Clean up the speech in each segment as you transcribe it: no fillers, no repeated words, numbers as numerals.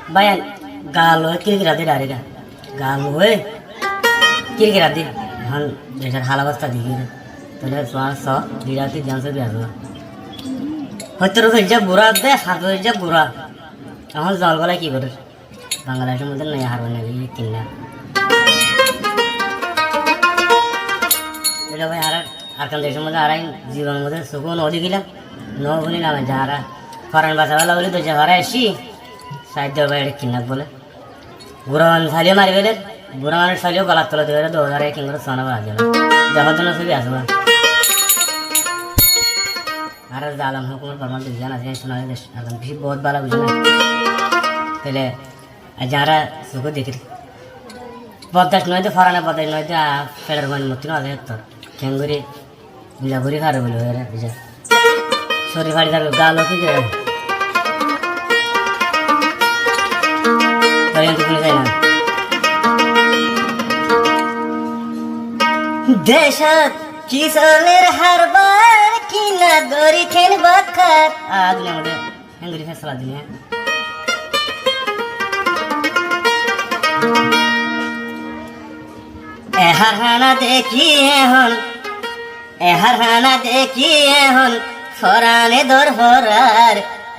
bayan galo kirkirade darega galo kirkirade han দেশের হাল অবস্থা দেখি তাহলে শ্বাস বিরাটি জানছে বেরো হয়তো যা বুড়া দে হাত যা বুড়া এখন জল গলায় কি করে বাংলাদেশের মধ্যে নেই হারবে না কিনা এটা ভাই আর কান দেশের মধ্যে আরাই জীবনের মধ্যে সুকুন অধি গেলাম ন বলি না যারা ফরেন বাসাওয়ালা বলি তো যে ঘরে আসি সাহায্য বাইরে কিনা বলে বুড়া মানুষ ফালিও মারি গেলে বুড়া মানুষ ফালিও গলার তলা দিয়ে 2001 কিংবা সোনা বাজে না দেখার জন্য ছবি আসবে আর জালাম হুকুমের ফরমান দিয়ে জানা যায় শোনা দেশ একদম বেশি বহুত ভালো বুঝে না তাহলে যারা সুখ দেখি বদাস নয় তো ফরানা বদাস নয় তো ফেরার মানে মূর্তি না আছে তোর খেঙ্গুরি মিলাগুড়ি খারে বলে বুঝে শরীর ফাড়ি থাকবে গা লোক দেশত কিশোরের হারবার কিনা দড়ি খেন বাখার আগুন আমাদের হেঙ্গুরি ফেসলা দিলে এহার হানা দেখি এখন ফরানে দর হরার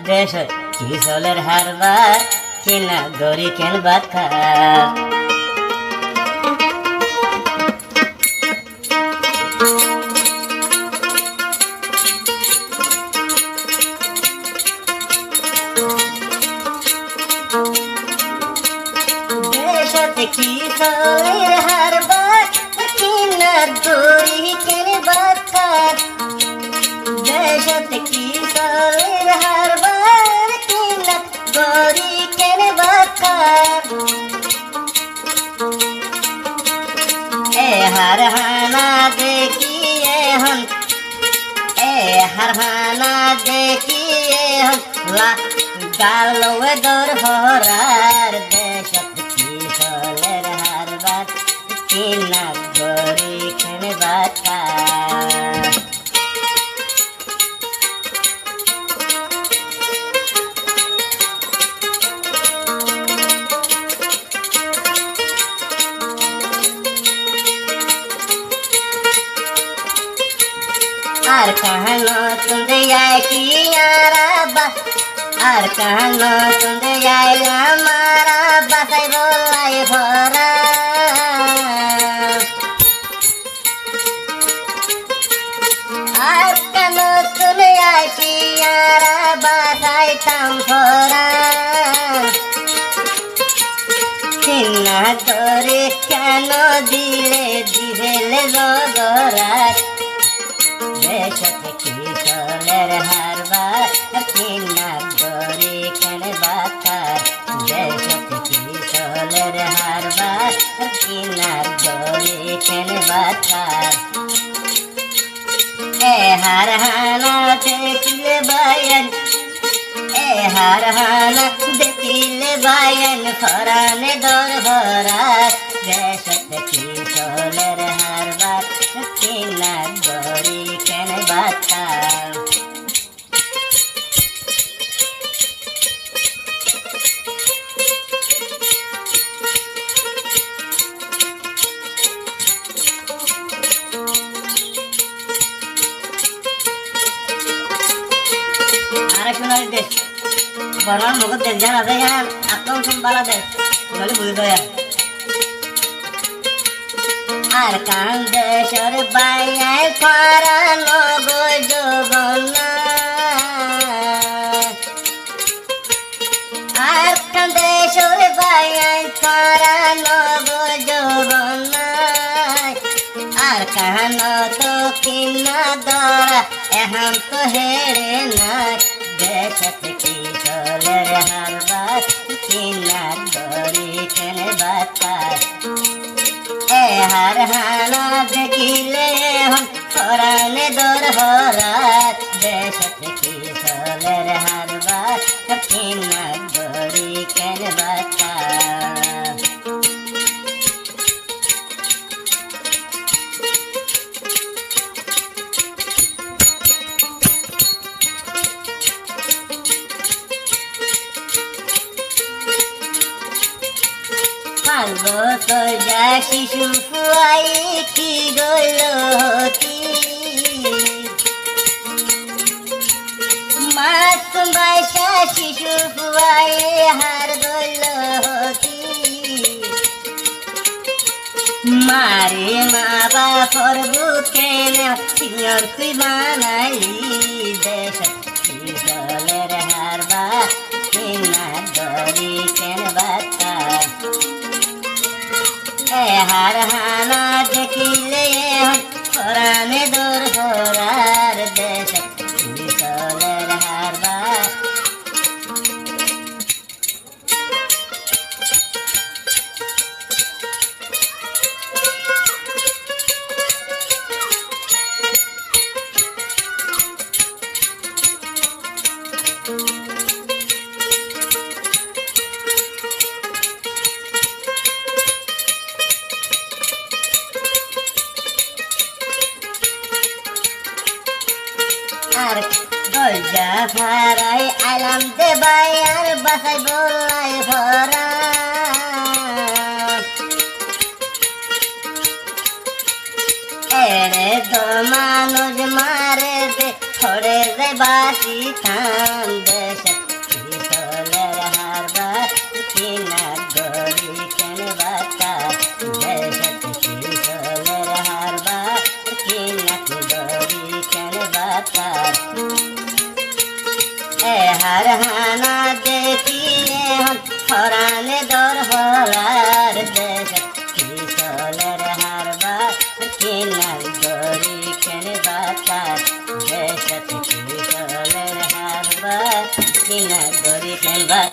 দেশত কিশোরের হারবার কিনা দড়ি খেন বাখার কিশোরের হারবার কিনা দড়ি কেন বাখার দেশত কিশোরের হারবার কিনা দড়ি কেন বাখার হার হানা দেখি এখন গালওয়ে দর হরার দেশত কিশোরের হারবার কিনা দড়ি কেন বাখার আর কাহানো তুন্দে আইলা মারা বাসাই বলাই ভরা আর কানো তুলে আইলা বাসাই থাম ভরা কিনা ধরে কেন দিলে জগরাত দেশত কিশোরের হারবার কিনা দড়ি কেন বাখার দেশত কিশোরের হারবার কিনা দড়ি কেন বাখার হার হানা দেখিলে বায়ান ফরানে দর ভরার দেশত কিশোরের হারবার কিনা দড়ি কেন বাখার সোনালি দেশ বর্মার মুখ দেশ জানা যায় আকম সম্বালা দেশ সোনালি বুঝে দেয় আর কান দেশের বাইরে ফরানো গো যৌবনা আর কান দেশের বাইরে ফরানো গো যৌবনা আর কাহানো তো কিনা দরা এখন তো হেরে না দেশত কিশোরের হারবার কিনা দড়ি কেন বাখার হার হানা দেখিলে এখন ফরানে দর হরার দেশত কিশোরের হারবার কিনা দড়ি কেন বাখার বছর যা শিশু ফুয়াই কি গলতি মাসুম বয়সা শিশু ফুয়াই হার গলতি মারে মা বাপর বুকে সিনিয়র তুই বানাইলি দেশ দলের হারবা কিনা দরি কেন বাতা এ হার হানা দেখিলে পরাণে দূর হরার দেশ দলের হারবা আর দরজা ফারাই আলাম দে বাইয়ার বাসাই বলাই ভরা এরে তো মানুষ মারে দে ছড়ে দে বাসি থাম দেশ চলের হারবা কিনার গড়ি কেন বাতা দেশ চলের হারবা কিনার গড়ি কেন বাতা এ হার হানা দেখিলে হরানে দর হরার দেশ চলের হারবা কিনার গড়ি কেন বাতা দেশ চলের হারবা কিনার গড়ি কেন বাতা